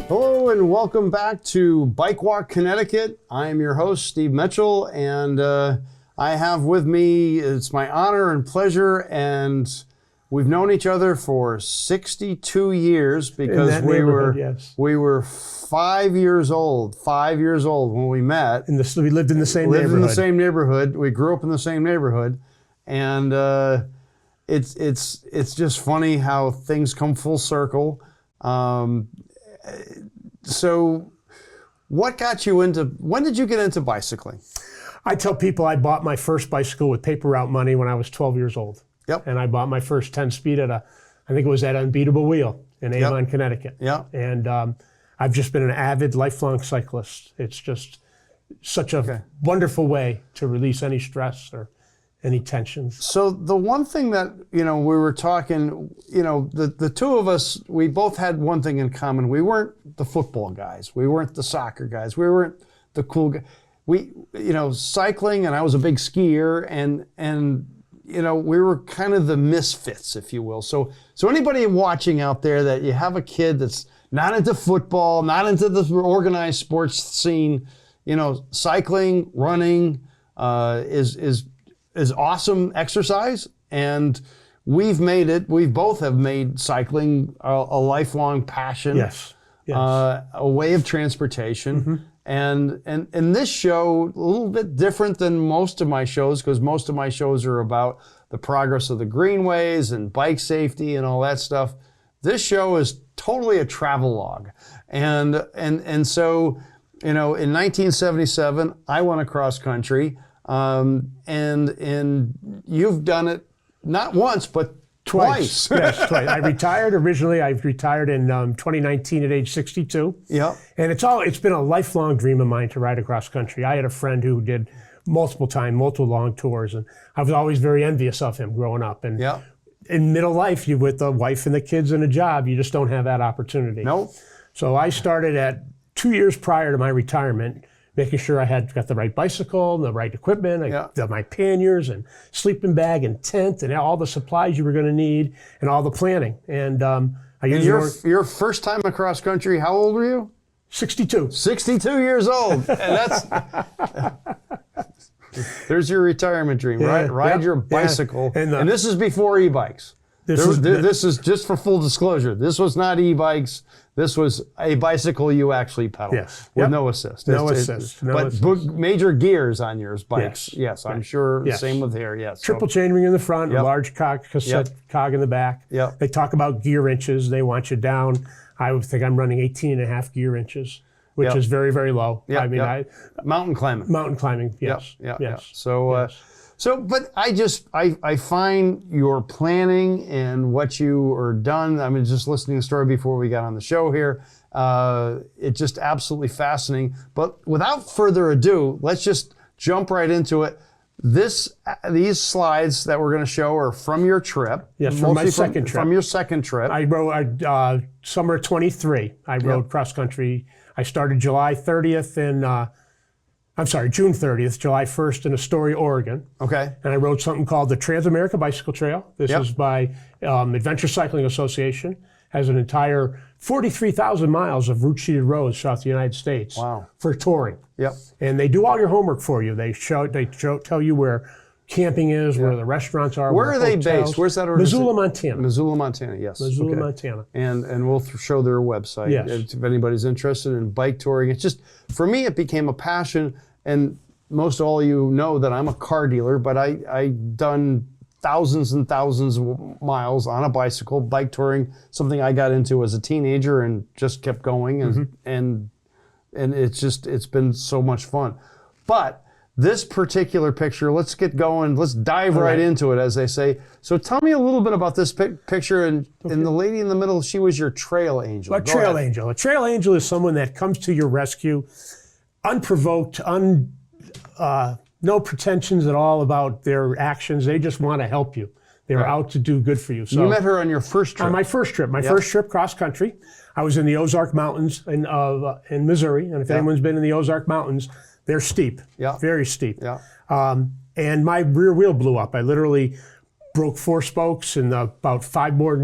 Hello and welcome back to Bike Walk Connecticut. I am your host, Steve Mitchell, and I have with me, it's my honor and pleasure, and we've known each other for 62 years because we were 5 years old when we met. We lived in the same neighborhood. Lived in the same neighborhood. We grew up in the same neighborhood, and it's just funny how things come full circle. So what got you into, when did you get into bicycling? I tell people I bought my first bicycle with paper route money when I was 12 years old. Yep. And I bought my first 10-speed I think it was at Unbeatable Wheel in Avon, Connecticut. Yeah. And I've just been an avid, lifelong cyclist. It's just such a wonderful way to release any stress or any tensions. So the one thing that, we were talking, the two of us, we both had one thing in common. We weren't the football guys. We weren't the soccer guys. We weren't the cool guys. Cycling, and I was a big skier, and we were kind of the misfits, if you will. So anybody watching out there that you have a kid that's not into football, not into the organized sports scene, cycling, running is awesome exercise, and we both have made cycling a lifelong passion. Yes. A way of transportation. And this show, a little bit different than most of my shows, because most of my shows are about the progress of the greenways and bike safety and all that stuff. This show is totally a travel log. And so, in 1977, I went across country. And you've done it not once, but twice. Yes, twice. I retired originally. I retired in 2019 at age 62. Yeah. And it's been a lifelong dream of mine to ride across country. I had a friend who did multiple long tours, and I was always very envious of him growing up. And in middle life, you with the wife and the kids and a job, you just don't have that opportunity. Nope. So I started at 2 years prior to my retirement, making sure I had got the right bicycle and the right equipment, my panniers and sleeping bag and tent and all the supplies you were going to need and all the planning. And your first time across country, how old were you? 62. 62 years old. And that's there's your retirement dream, right? Ride your bicycle. Yeah. And this is before e-bikes. This is just for full disclosure. This was not e-bikes. This was a bicycle you actually pedaled with no assist. No assist. Major gears on yours bikes. Yes. I'm sure. Yes. Same with here. Yes. Triple chainring in the front, a large cassette cog in the back. Yep. They talk about gear inches. They want you down. I would think I'm running 18.5 gear inches, which is very, very low. Yep. I mean, mountain climbing. Mountain climbing. Yes. Yes. So, but I find your planning and what you are done. I mean, just listening to the story before we got on the show here, it's just absolutely fascinating. But without further ado, let's just jump right into it. These slides that we're going to show are from your trip. Yes, from my second trip. From your second trip. I rode summer 23. I rode cross country. I started July 30th in. June 30th, July 1st in Astoria, Oregon. Okay. And I rode something called the Trans-America Bicycle Trail. This is by Adventure Cycling Association. Has an entire 43,000 miles of route-sheeted roads throughout the United States for touring. Yep. And they do all your homework for you. They tell you where camping is, where the restaurants are. Where are they based? Where's that organization? Missoula, Montana. Missoula, Montana, yes. Missoula, Montana. And we'll show their website if anybody's interested in bike touring. It's just, for me, it became a passion, and most all you know that I'm a car dealer, but I've done thousands and thousands of miles on a bicycle, bike touring, something I got into as a teenager and just kept going, and it's been so much fun. But this particular picture, let's get going. Let's dive right into it, as they say. So tell me a little bit about this picture. And the lady in the middle, she was your trail angel. A trail angel is someone that comes to your rescue unprovoked, no pretensions at all about their actions. They just want to help you. They're out to do good for you. So you met her on your first trip? On my first trip. First trip cross country. I was in the Ozark Mountains in Missouri. And if anyone's been in the Ozark Mountains, they're steep, very steep. Yeah. And my rear wheel blew up. I literally broke 4 spokes and about 5 more.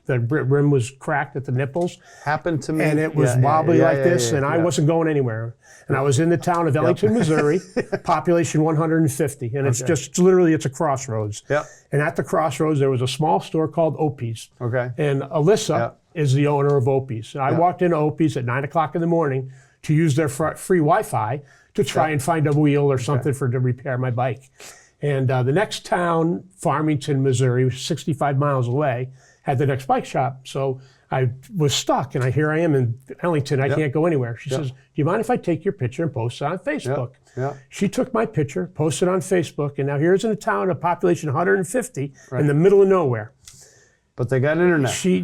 The rim was cracked at the nipples. Happened to me. And it was wobbly like this, and I wasn't going anywhere. And I was in the town of Ellington, Missouri, population 150, and it's literally it's a crossroads. Yep. And at the crossroads there was a small store called Opie's. Okay. And Alyssa is the owner of Opie's. And I walked into Opie's at 9 o'clock in the morning to use their free Wi-Fi to try and find a wheel or something to repair my bike. And the next town, Farmington, Missouri, 65 miles away, had the next bike shop. So I was stuck, and here I am in Ellington. I can't go anywhere. She says, do you mind if I take your picture and post it on Facebook? She took my picture, posted it on Facebook, and now here's in a town of population 150 in the middle of nowhere. But they got internet. She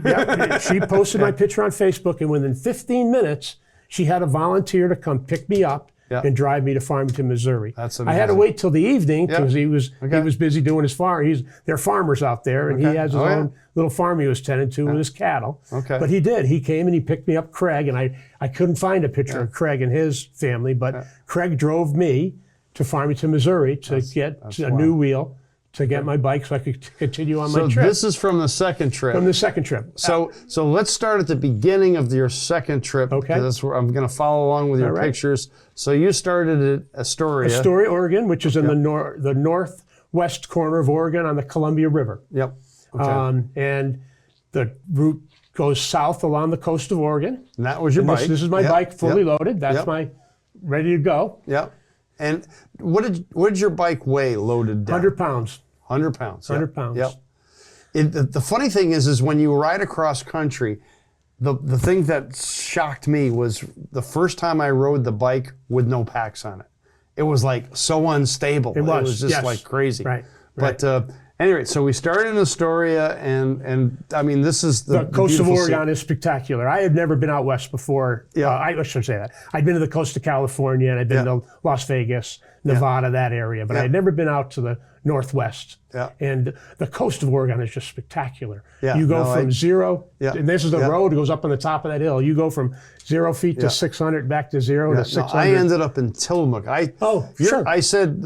posted my picture on Facebook, and within 15 minutes, she had a volunteer to come pick me up and drive me to Farmington, Missouri. That's amazing. I had to wait till the evening because he was busy doing his farm. They're farmers out there, and he has his own little farm he was tending to with his cattle. But he did. He came and he picked me up, Craig, and I couldn't find a picture of Craig and his family, but Craig drove me to Farmington, Missouri to get a new wheel to get my bike so I could continue on my trip. So this is from the second trip. From the second trip. So let's start at the beginning of your second trip. Okay. That's where I'm going to follow along with your pictures. So you started at Astoria. Astoria, Oregon, which is in the northwest corner of Oregon on the Columbia River. Yep. Okay. And the route goes south along the coast of Oregon. And that was your bike. This is my bike, fully loaded. That's my ready to go. Yep. And what did your bike weigh loaded down? 100 pounds. 100 pounds. 100 pounds. Yep. The funny thing is when you ride across country, the thing that shocked me was the first time I rode the bike with no packs on it. It was like so unstable. It was just like crazy. Right. But anyway, so we started in Astoria, and I mean, this is the coast of Oregon is spectacular. I had never been out west before. Yeah. I shouldn't say that. I'd been to the coast of California, and I'd been to Las Vegas, Nevada, that area, but I had never been out to the northwest. Yeah. And the coast of Oregon is just spectacular. Yeah. You go from zero, and this is the road that goes up on the top of that hill. You go from 0 feet to 600, back to 0 to 600. I ended up in Tillamook. I said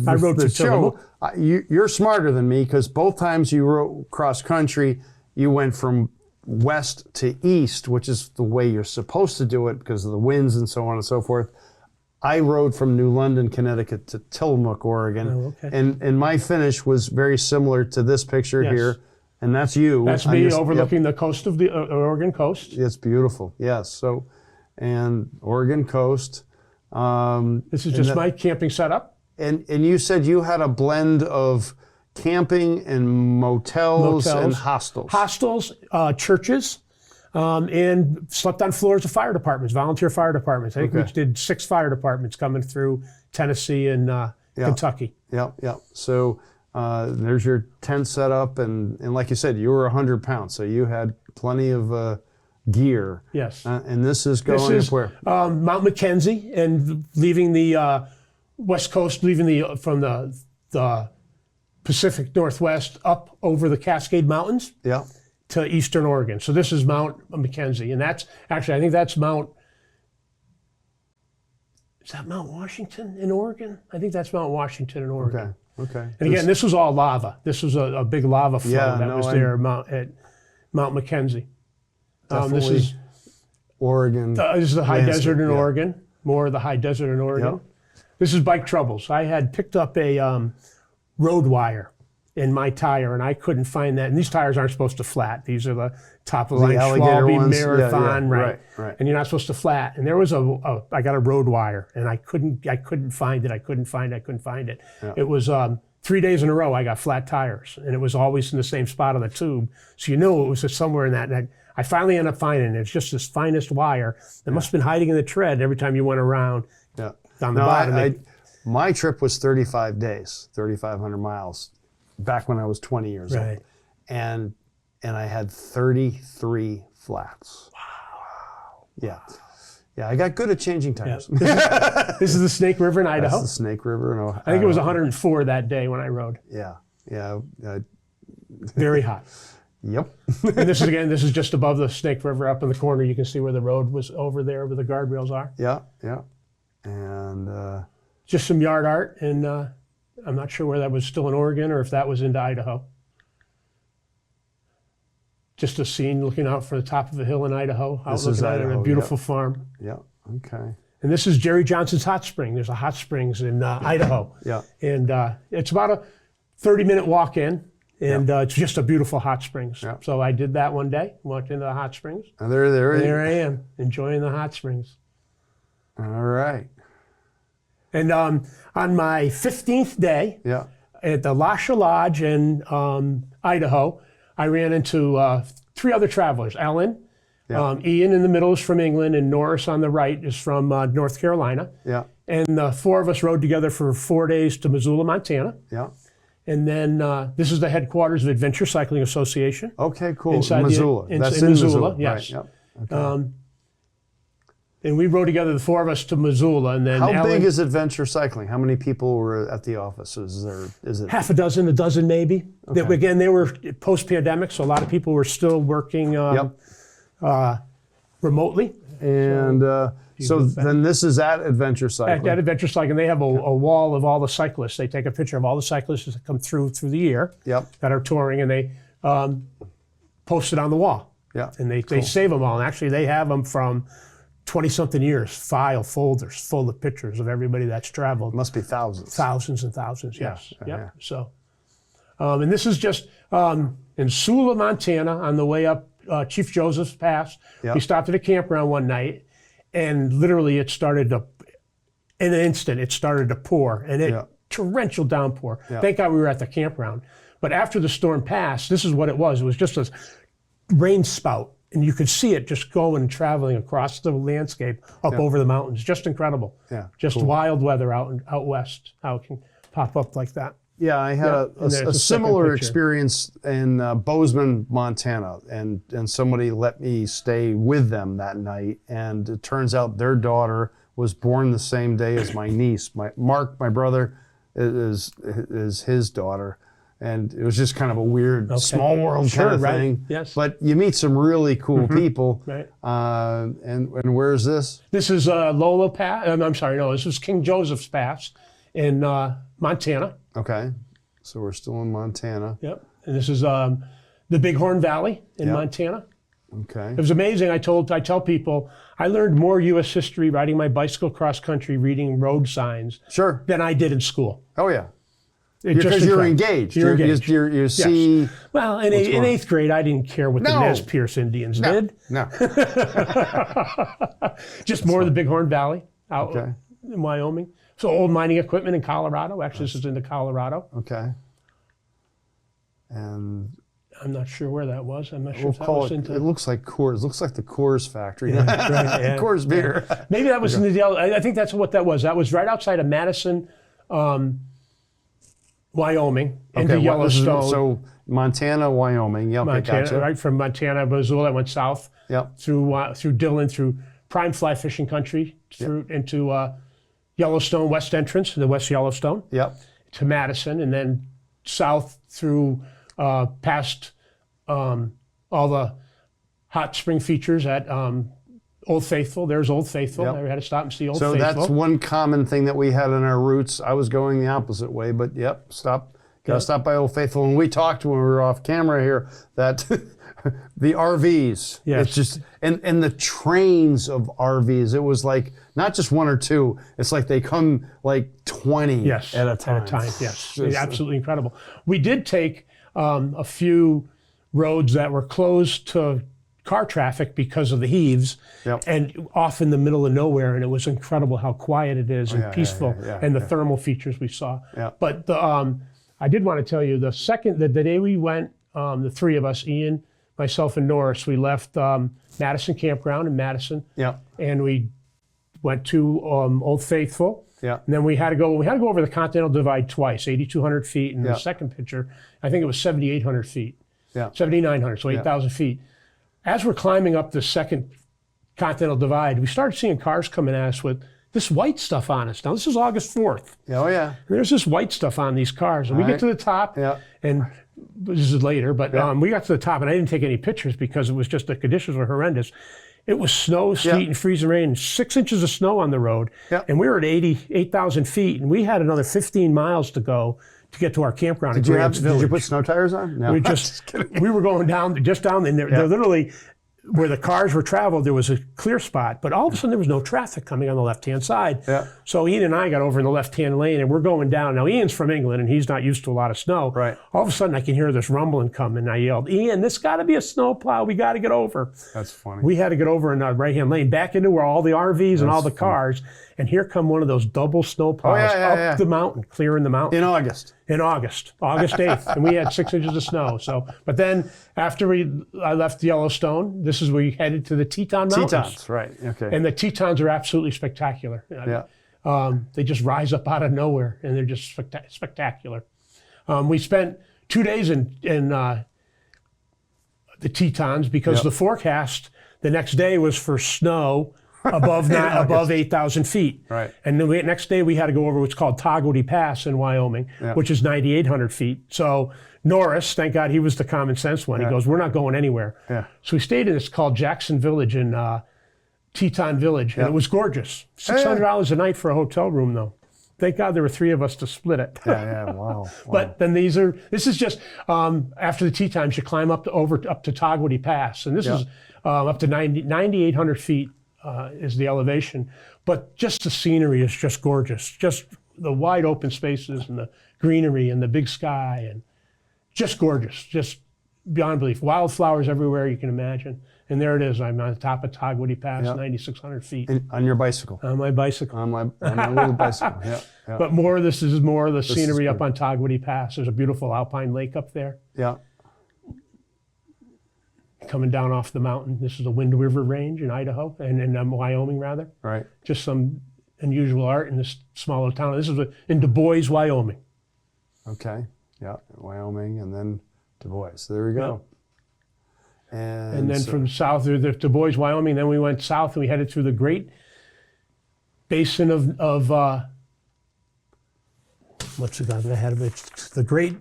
I rode to show, Tillamook. You're smarter than me because both times you rode cross country, you went from west to east, which is the way you're supposed to do it because of the winds and so on and so forth. I rode from New London, Connecticut to Tillamook, Oregon, and my finish was very similar to this picture here, and that's you. That's me overlooking the coast of the Oregon coast. It's beautiful, yes. So, and Oregon coast. This is just my camping setup. And you said you had a blend of camping and motels and hostels. Hostels, churches. And slept on floors of fire departments, volunteer fire departments. I think we did 6 fire departments coming through Tennessee and Kentucky. Yep. So there's your tent set up, and like you said, you were 100 pounds, so you had plenty of gear. Yes. And this is going where? Mount McKenzie, and leaving the west coast, from the Pacific Northwest up over the Cascade Mountains. Yeah. To eastern Oregon. So this is Mount McKenzie, and that's actually, I think that's is that Mount Washington in Oregon? I think that's Mount Washington in Oregon. Okay. And again, this was all lava. This was a big lava flow that was there at Mount McKenzie. This is Oregon. This is the high desert in Oregon, more of the high desert in Oregon. Yep. This is bike troubles. I had picked up a road wire in my tire, and I couldn't find that. And these tires aren't supposed to flat. These are the top of the line Schwalbe Marathon, right? And you're not supposed to flat. And there was I got a road wire, and I couldn't find it. I couldn't find it. Yeah. It was 3 days in a row I got flat tires, and it was always in the same spot on the tube. So you knew it was just somewhere in that. And I finally ended up finding it. It's just this finest wire that must have been hiding in the tread every time you went around down the bottom. My trip was 35 days, 3,500 miles. Back when I was 20 years old, and I had 33 flats. Wow. Yeah. I got good at changing tires. This is the Snake River in Idaho. That's the Snake River in Ohio. I think it was 104 that day when I rode. Yeah. Very hot. Yep. And this is just above the Snake River, up in the corner. You can see where the road was over there, where the guardrails are. Yeah. And just some yard art, and I'm not sure where that was, still in Oregon or if that was into Idaho. just a scene looking out from the top of a hill in Idaho. This is Idaho, at a beautiful farm. Yeah, okay. And this is Jerry Johnson's hot spring. There's a hot springs in Idaho. Yeah. And it's about a 30-minute walk in, and it's just a beautiful hot springs. Yeah. So I did that one day, walked into the hot springs. And there I am, enjoying the hot springs. All right. And on my 15th day at the Lasha Lodge in Idaho, I ran into 3 other travelers. Ellen, Ian in the middle is from England, and Norris on the right is from North Carolina. Yeah. And the 4 of us rode together for 4 days to Missoula, Montana. Yeah. And then this is the headquarters of Adventure Cycling Association. Okay, cool. Missoula. That's in Missoula. Yes. Right. Yep. Okay. And we rode together, the 4 of us, to Missoula. And then how big is Adventure Cycling? How many people were at the offices? Is it half a dozen, a dozen maybe? Okay. Again, they were post-pandemic, so a lot of people were still working remotely. And so then this is at Adventure Cycling. At Adventure Cycling, they have a wall of all the cyclists. They take a picture of all the cyclists that come through the year that are touring, and they post it on the wall. Yeah. And they save them all. And actually, they have them from 20-something years, file folders full of pictures of everybody that's traveled. Must be thousands. Thousands and thousands, yes. Yeah. So, and this is just in Sula, Montana, on the way up Chief Joseph's Pass. We stopped at a campground one night, and literally it started to, in an instant, it started to pour, and torrential downpour. Thank God we were at the campground. But after the storm passed, this is what it was. It was just a rain spout. And you could see it just going and traveling across the landscape up over the mountains. Just incredible. Yeah, just wild weather out west, how it can pop up like that. Yeah, I had a similar experience in Bozeman, Montana, and somebody let me stay with them that night. And it turns out their daughter was born the same day as my niece. Mark, my brother, is his daughter. And it was just kind of a weird, small world kind of thing. Yes. But you meet some really cool people. Right. And where is this? This is Lola Pass. I'm sorry, no, this is King Joseph's Pass in Montana. Okay. So we're still in Montana. Yep. And this is the Bighorn Valley in Montana. Okay. It was amazing. I tell people I learned more U.S. history riding my bicycle cross country, reading road signs than I did in school. Oh, yeah. Because you're engaged. You're engaged. You see. Yes. Well, in 8th grade, I didn't care what the Nez Perce Indians did. No. Just more of the Bighorn Valley out in Wyoming. So old mining equipment in Colorado. Actually, this is into Colorado. Okay. And I'm not sure where that was. I'm not sure if that was into. It looks like Coors. It looks like the Coors factory. Right, Coors beer. Yeah. Maybe that was in the. I think that's what that was. That was right outside of Madison. Wyoming into Yellowstone. So Montana, Wyoming. Yeah, Montana, gotcha. right from Montana, Missoula, went south through Dillon, through prime fly fishing country, through into Yellowstone West Entrance, the West Yellowstone, to Madison, and then south through past all the hot spring features at Old Faithful. There's Old Faithful. I had to stop and see Old Faithful. So that's one common thing that we had in our routes. I was going the opposite way, but stop by Old Faithful. And we talked when we were off camera here that the RVs, it's just, and the trains of RVs, it was like not just 1 or 2, it's like they come like 20 at a time. Yes, absolutely incredible. We did take a few roads that were closed to car traffic because of the heaves, and off in the middle of nowhere, and it was incredible how quiet it is and peaceful, and the thermal features we saw. But I did want to tell you, the day we went, the 3 of us, Ian, myself, and Norris, we left Madison Campground in Madison, and we went to Old Faithful. And then we had to go over the Continental Divide twice, 8,200 feet, and the second picture, I think it was 7,800 feet, 7,900, so 8,000 feet. As we're climbing up the second Continental Divide, we started seeing cars coming at us with this white stuff on us. Now, this is August 4th. And there's this white stuff on these cars. And we get to the top, and this is later, but we got to the top, and I didn't take any pictures because it was just the conditions were horrendous. It was snow, sleet, and freezing rain, 6 inches of snow on the road. And we were at 8,000 feet, and we had another 15 miles to go to get to our campground in Grants Village. Did you put snow tires on? No. We were going down, and they're literally, where the cars were traveled, there was a clear spot, but all of a sudden there was no traffic coming on the left-hand side. Yeah. So Ian and I got over in the left-hand lane, and we're going down. Now, Ian's from England, and he's not used to a lot of snow. Right. All of a sudden, I can hear this rumbling coming, and I yelled, "Ian, this got to be a snowplow. We got to get over." That's funny. We had to get over in the right-hand lane, back into where all the RVs and all the cars, and here come one of those double snowplows up the mountain, clearing the mountain. In August, August 8th, and we had 6 inches of snow. So, but then after I left Yellowstone, this is where we headed to the Teton Mountains. Tetons, right? Okay. And the Tetons are absolutely spectacular. Yeah. They just rise up out of nowhere, and they're just spectacular. We spent 2 days in the Tetons because the forecast the next day was for snow above 8,000 feet. Right. And the next day we had to go over what's called Togwotee Pass in Wyoming, which is 9,800 feet. So Norris, thank God he was the common sense one. He goes, "We're not going anywhere." Yeah. So we stayed in this called Jackson Village in Teton Village, and it was gorgeous. $600 a night for a hotel room, though. Thank God there were 3 of us to split it. Wow. But then this is just after the Tetons, you climb up to Togwotee Pass, and this is up to 9,800 feet. Is the elevation, but just the scenery is just gorgeous. Just the wide open spaces and the greenery and the big sky, and just gorgeous, just beyond belief. Wildflowers everywhere you can imagine. And there it is. I'm on the top of Togwotee Pass, 9,600 feet. And on your bicycle? On my bicycle. On my little bicycle. Yeah. But this is more of the scenery up on Togwotee Pass. There's a beautiful alpine lake up there. Yeah. Coming down off the mountain. This is the Wind River Range in Idaho, and in Wyoming, rather. Right. Just some unusual art in this smaller town. This is in Du Bois, Wyoming. Okay. Yeah. Wyoming, and then Du Bois. So there we go. And then from south, Du Bois, Wyoming, then we went south and we headed through the Great Basin of what's it got ahead of it? The Great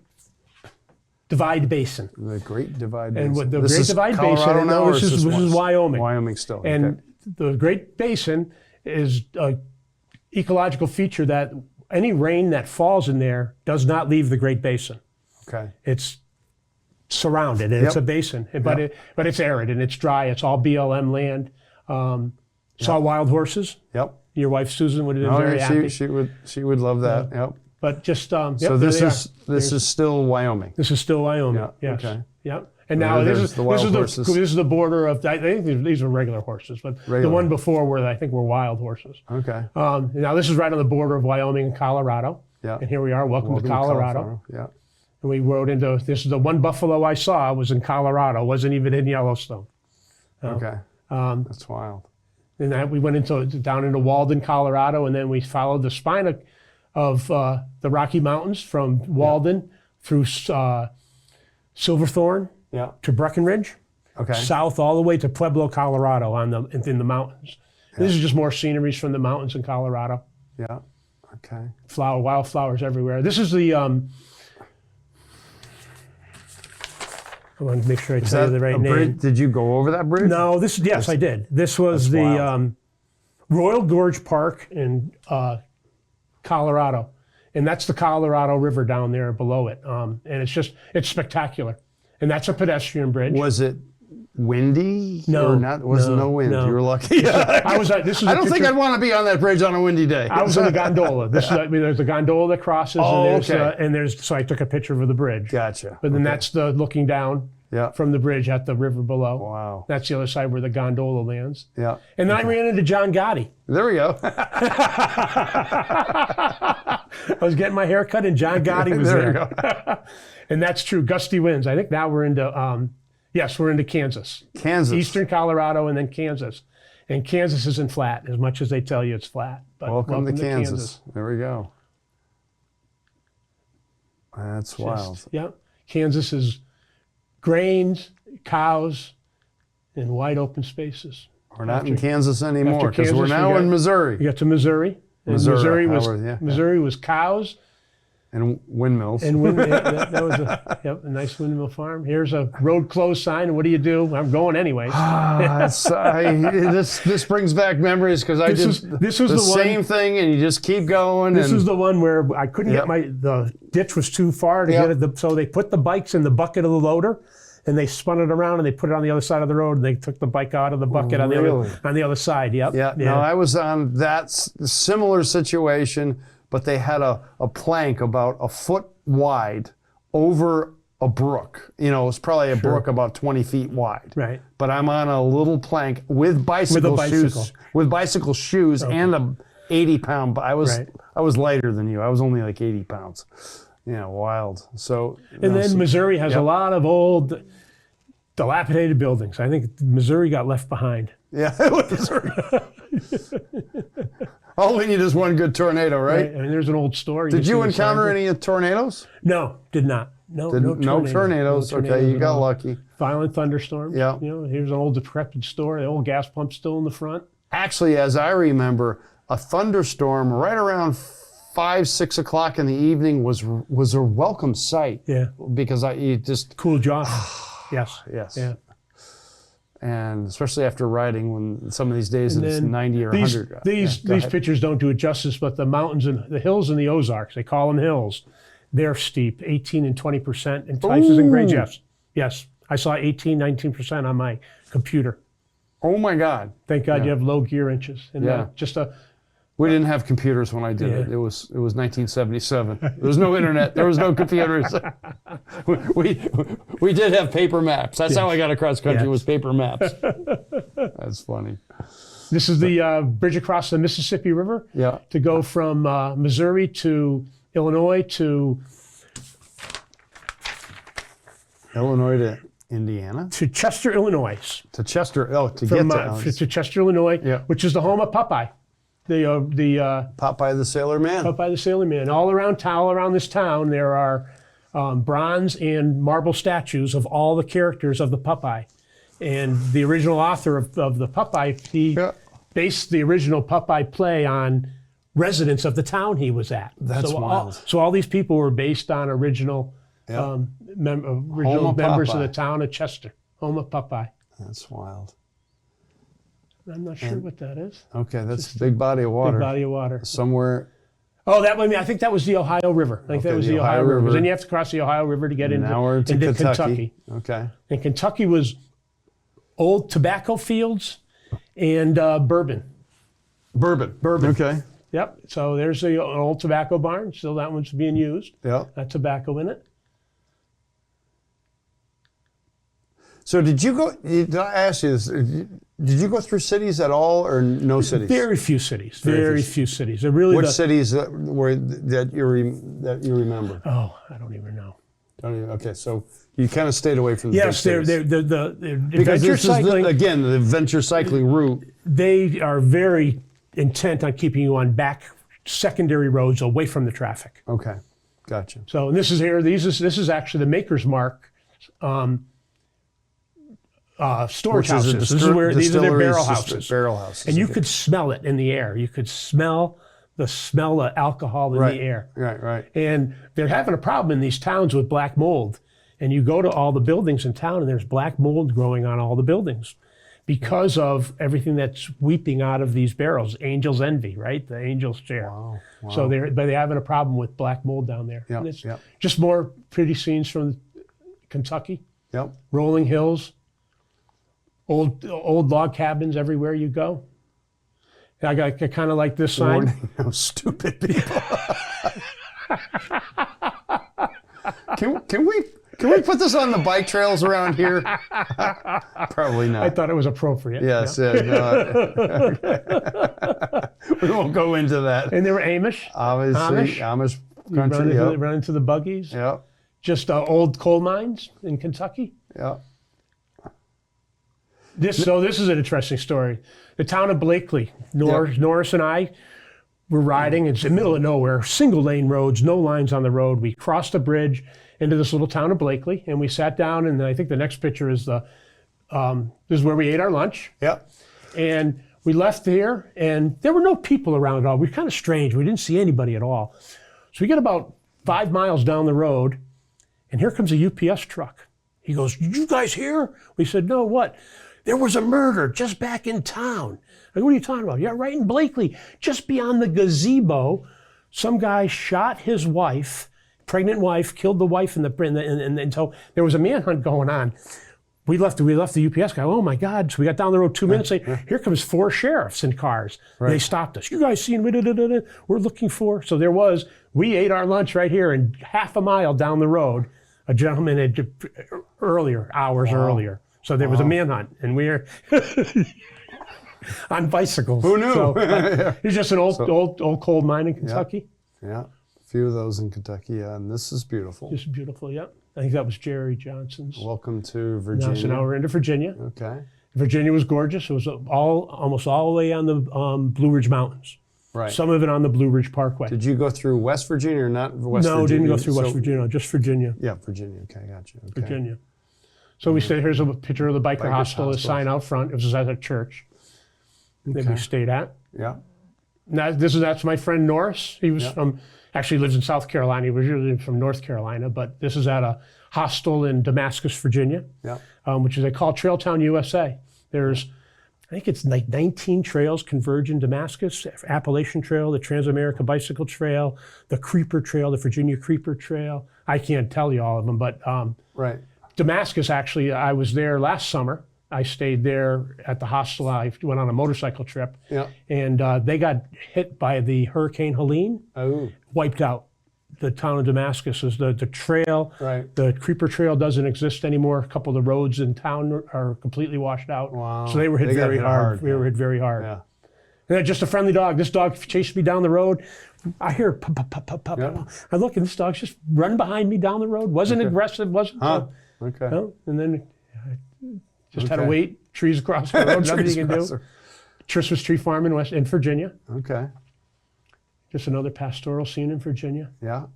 Divide Basin. The Great Divide Basin. And what the Great Divide Basin, this is Wyoming. Wyoming still. And the Great Basin is an ecological feature that any rain that falls in there does not leave the Great Basin. Okay. It's surrounded, and it's a basin, but it's arid and it's dry. It's all BLM land. Saw wild horses. Yep. Your wife Susan would have been very happy. She would love that. Yep. But just so this is still Wyoming. This is still Wyoming. Yeah. Yes. Okay. Yep. And now this is the border of. I think these are regular horses, but the one before I think were wild horses. Okay. Now this is right on the border of Wyoming and Colorado. Yeah. And here we are. Welcome to Colorado. Yeah. And we rode into this is the one buffalo I saw was in Colorado. Wasn't even in Yellowstone. Okay. That's wild. And we went down into Walden, Colorado, and then we followed the spine of the Rocky Mountains from Walden through Silverthorne to Breckenridge, south all the way to Pueblo, Colorado, in the mountains. Yeah. This is just more sceneries from the mountains in Colorado. Yeah. Okay. Wildflowers everywhere. This is the. I want to make sure I tell you the right name. Did you go over that bridge? No, yes, I did. This was the Royal Gorge Park in Colorado, and that's the Colorado River down there below it. And it's spectacular. And that's a pedestrian bridge. Was it windy? No, or not? Wasn't no wind. No. You were lucky. I don't think I'd want to be on that bridge on a windy day. I was in the gondola. There's a gondola that crosses, so I took a picture of the bridge. Gotcha. But then that's the looking down from the bridge at the river below. Wow. That's the other side where the gondola lands. Yeah. And then I ran into John Gotti. There we go. I was getting my hair cut and John Gotti was there. There we go. And that's true. Gusty winds. I think now we're into we're into Kansas. Eastern Colorado and then Kansas. And Kansas isn't flat as much as they tell you it's flat. But welcome to Kansas. There we go. That's wild. Yeah. Kansas is grains, cows, and wide open spaces. We're not in Kansas anymore because we're now in Missouri. We got to Missouri. And Missouri was cows And windmills. And that was a nice windmill farm. Here's a road closed sign. What do you do? I'm going anyway. This brings back memories because I did the same thing, and you just keep going. This is the one where I couldn't get the ditch was too far to get it. So they put the bikes in the bucket of the loader, and they spun it around, and they put it on the other side of the road, and they took the bike out of the bucket on the other side. Yep. Yeah. No, I was on that similar situation. But they had a plank about a foot wide over a brook. You know, it's probably a brook about 20 feet wide. Right. But I'm on a little plank with bicycle shoes and a 80-pound. I was lighter than you. I was only like 80 pounds. Yeah, wild. So. And then Missouri has a lot of old, dilapidated buildings. I think Missouri got left behind. Yeah, Missouri. All we need is one good tornado, right? I mean, there's an old story. Did you encounter any tornadoes? No, did not. No tornadoes. Okay, you got lucky. Violent thunderstorms. Yeah. You know, here's an old decrepit store. The old gas pump still in the front. Actually, as I remember, a thunderstorm right around 5, 6 o'clock in the evening was a welcome sight. Yeah. Because you just cool jaw. Yes. Yeah. And especially after riding, when some of these days it's 90 or 100. These pictures don't do it justice, but the mountains and the hills in the Ozarks, they call them hills. They're steep, 18 and 20% in Tices and Gray Jeffs. Yes, I saw 18, 19% on my computer. Oh my God. Thank God you have low gear inches. And we didn't have computers when I did it. It was 1977. There was no internet. There was no computers. we did have paper maps. That's how I got across country was paper maps. That's funny. This is the bridge across the Mississippi River. Yeah. To go from Missouri to Illinois to Indiana? To Chester, Illinois. To Chester. Oh, to Chester, Illinois, which is the home of Popeye. The Popeye the Sailor Man. Popeye the Sailor Man. All around this town, there are bronze and marble statues of all the characters of the Popeye. And the original author of the Popeye, he based the original Popeye play on residents of the town he was at. That's wild. So all these people were based on original members of the town of Chester, home of Popeye. That's wild. I'm not sure what that is. Okay, that's a big body of water. Big body of water. Somewhere. Oh, I think that was the Ohio River. I think that was the Ohio River. Because then you have to cross the Ohio River to get into Kentucky. Okay. And Kentucky was old tobacco fields and bourbon. Bourbon. Okay. Yep. So there's an old tobacco barn. Still that one's being used. Yep. Got tobacco in it. So did I ask you this? Did you go through cities at all, or no cities? Very few cities. Very few cities. Which cities that you remember? Oh, I don't even know. Okay, so you kind of stayed away from the big cities. Yes, the adventure cycling. Again, the adventure cycling route. They are very intent on keeping you on back secondary roads away from the traffic. Okay, gotcha. So and this is actually the Maker's Mark. Storage houses. This is where these are their barrel houses. Barrel houses. And you could smell it in the air. You could smell the smell of alcohol in the air. Right. And they're having a problem in these towns with black mold. And you go to all the buildings in town, and there's black mold growing on all the buildings because of everything that's weeping out of these barrels. Angel's envy, right? The angel's chair. Wow. So they're having a problem with black mold down there. Yeah. Just more pretty scenes from Kentucky. Yep. Rolling hills. Old log cabins everywhere you go. I got kind of like this sign. Warning, no stupid people. Can we put this on the bike trails around here? Probably not. I thought it was appropriate. Yes. Yeah. We won't go into that. And they were Amish. Obviously, Amish country. Run into the buggies. Yeah. Just old coal mines in Kentucky. Yeah. This is an interesting story. The town of Blakely, Norris and I were riding. It's in the middle of nowhere, single lane roads, no lines on the road. We crossed a bridge into this little town of Blakely, and we sat down. And I think the next picture is this is where we ate our lunch. Yep. And we left here, and there were no people around at all. We were kind of strange. We didn't see anybody at all. So we get about 5 miles down the road, and here comes a UPS truck. He goes, "You guys here?" We said, "No, what?" "There was a murder just back in town." I go, "What are you talking about?" "Yeah, right in Blakely, just beyond the gazebo. Some guy shot his wife, pregnant wife, killed the wife, and so there was a manhunt going on." We left the UPS guy. "Oh my God!" So we got down the road 2 minutes later. Here comes 4 sheriffs in cars. Right. They stopped us. "You guys seen? We're looking for." So we ate our lunch right here, and half a mile down the road, a gentleman had hours earlier. So there was a manhunt, and we were on bicycles. Who knew? So, he's just an old coal mine in Kentucky. Yeah, a few of those in Kentucky, and this is beautiful. Just beautiful, yeah. I think that was Jerry Johnson's. Welcome to Virginia. So now we're into Virginia. Okay. Virginia was gorgeous. It was almost all the way on the Blue Ridge Mountains. Right. Some of it on the Blue Ridge Parkway. Did you go through West Virginia or not West Virginia? No, didn't go through West Virginia, just Virginia. Yeah, Virginia. Okay, gotcha. Okay. Virginia. So we stayed, here's a picture of the Biker Hostel, a sign out front. It was at a church that we stayed at. Yeah. Now, that's my friend Norris. He was actually lives in South Carolina. He was originally from North Carolina, but this is at a hostel in Damascus, Virginia, which is they call Trailtown, USA. There's, I think it's like 19 trails converge in Damascus: Appalachian Trail, the Transamerica Bicycle Trail, the Creeper Trail, the Virginia Creeper Trail. I can't tell you all of them, but Damascus, actually, I was there last summer. I stayed there at the hostel. I went on a motorcycle trip, and they got hit by the Hurricane Helene, wiped out. The town of Damascus is the trail. Right. The Creeper Trail doesn't exist anymore. A couple of the roads in town are completely washed out. Wow. So they were hit very hard. We were hit very hard. Yeah. And just a friendly dog. This dog chased me down the road. I hear pop, pop, pop, pop, pop. Yeah. I look, and this dog's just running behind me down the road. Wasn't aggressive. Wasn't. Okay. And then just had to wait. Trees across the road. Nothing you can do. Christmas Tree Farm in Virginia. Okay. Just another pastoral scene in Virginia. Yeah.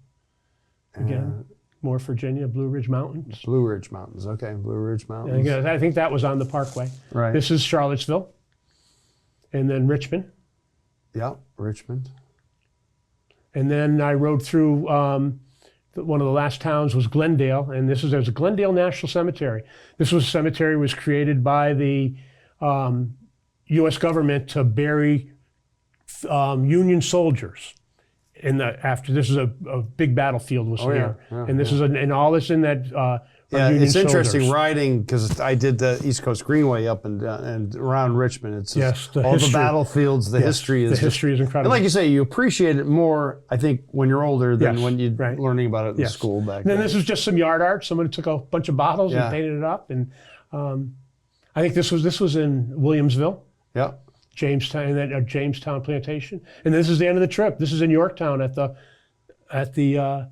Again, more Virginia, Blue Ridge Mountains. Blue Ridge Mountains. Okay, Blue Ridge Mountains. I think that was on the Parkway. Right. This is Charlottesville. And then Richmond. Yeah, Richmond. And then I rode through, one of the last towns was Glendale, and there's a Glendale National Cemetery. This was created by the U.S. government to bury Union soldiers. This is a big battlefield was here, and this is and all this in that. Union it's interesting soldiers. riding because I did the East Coast Greenway up and around Richmond. It's just, all history. The battlefields. The history is incredible. And like you say, you appreciate it more, I think, when you're older than when you're learning about it in school back then. And then this was just some yard art. Somebody took a bunch of bottles and painted it up, and I think this was in Williamsville. Yeah. Jamestown Plantation, and this is the end of the trip. This is in Yorktown at the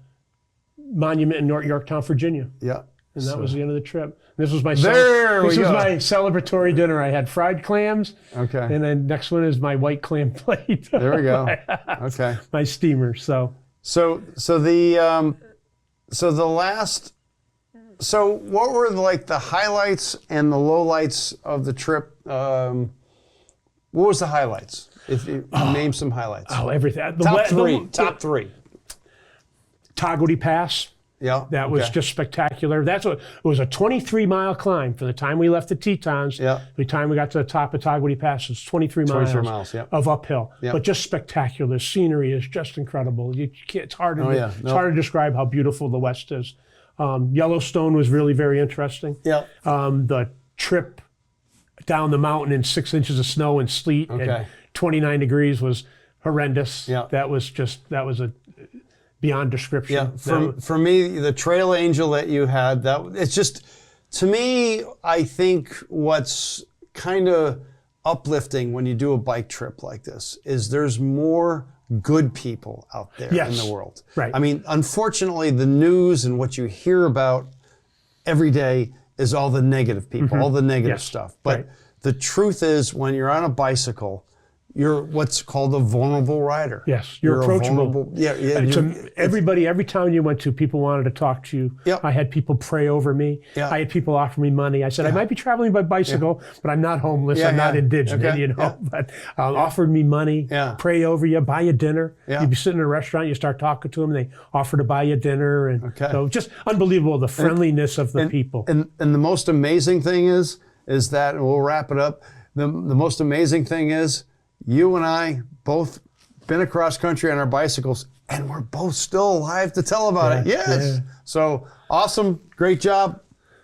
monument in Yorktown, Virginia. Yeah, and that was the end of the trip. And this was my my celebratory dinner. I had fried clams. Okay, and then next one is my white clam plate. There we go. Okay, my steamer. So what were the highlights and the lowlights of the trip? What was the highlights? If you name some highlights. Everything. Top three. Togwotee Pass. Yeah. That was just spectacular. It was a 23-mile climb from the time we left the Tetons. Yeah. The time we got to the top of Togwotee Pass, it was 23 miles of uphill. Yep. But just spectacular. The scenery is just incredible. It's hard to describe how beautiful the West is. Yellowstone was really very interesting. Yeah. The trip down the mountain in 6 inches of snow and sleet and 29 degrees was horrendous. Yeah. That was a beyond description. Yeah. For me, the Trail Angel that you had, it's just, to me, I think what's kind of uplifting when you do a bike trip like this is there's more good people out there in the world. Right. I mean, unfortunately, the news and what you hear about every day is all the negative people, all the negative stuff. But the truth is, when you're on a bicycle, you're what's called a vulnerable rider. Yes, you're approachable. Everybody, every town you went to, people wanted to talk to you. Yep. I had people pray over me. Yep. I had people offer me money. I said, I might be traveling by bicycle, but I'm not homeless. I'm not indigent, But offered me money, pray over you, buy you dinner. You'd be sitting in a restaurant, you start talking to them, and they offer to buy you dinner. And so just unbelievable, the friendliness of the people. And the most amazing thing is that, and we'll wrap it up, the most amazing thing is you and I both been across country on our bicycles, and we're both still alive to tell about it. Yes. Yeah. So awesome. Great job.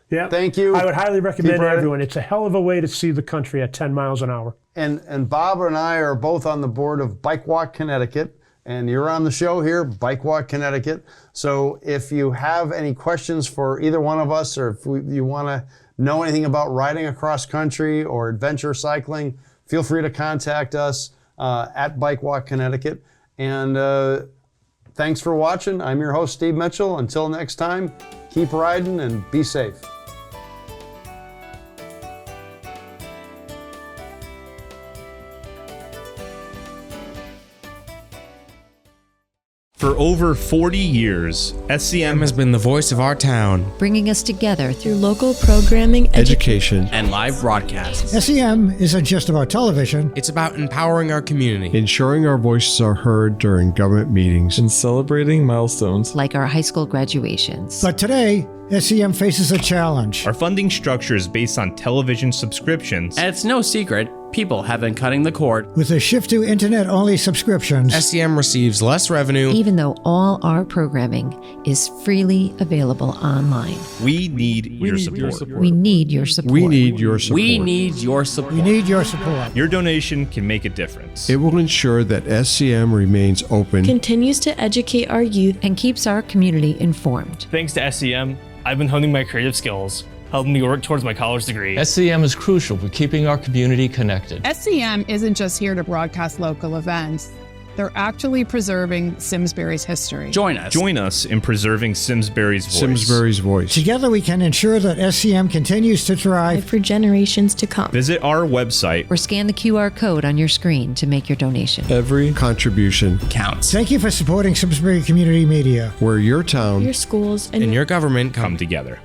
Yeah. Thank you. I would highly recommend everyone. It's a hell of a way to see the country at 10 miles an hour. And Bob and I are both on the board of Bike Walk Connecticut, and you're on the show here, Bike Walk Connecticut. So if you have any questions for either one of us, or if you want to know anything about riding across country or adventure cycling, feel free to contact us at Bike Walk Connecticut. And thanks for watching. I'm your host, Steve Mitchell. Until next time, keep riding and be safe. For over 40 years, SCM has been the voice of our town, bringing us together through local programming, education, and live broadcasts. SCM isn't just about television. It's about empowering our community, ensuring our voices are heard during government meetings, and celebrating milestones like our high school graduations. But today, SCM faces a challenge. Our funding structure is based on television subscriptions. And it's no secret, people have been cutting the cord. With a shift to internet-only subscriptions, SCM receives less revenue, even though all our programming is freely available online. We need your support. We need your support. We need your support. We need your support. We need your support. Your donation can make a difference. It will ensure that SCM remains open, continues to educate our youth, and keeps our community informed. Thanks to SCM, I've been honing my creative skills, helping me work towards my college degree. SCM is crucial for keeping our community connected. SCM isn't just here to broadcast local events. They're actually preserving Simsbury's history. Join us in preserving Simsbury's voice. Simsbury's voice. Together we can ensure that SCM continues to thrive for generations to come. Visit our website or scan the QR code on your screen to make your donation. Every contribution counts. Thank you for supporting Simsbury Community Media, where your town, your schools, and your government come together.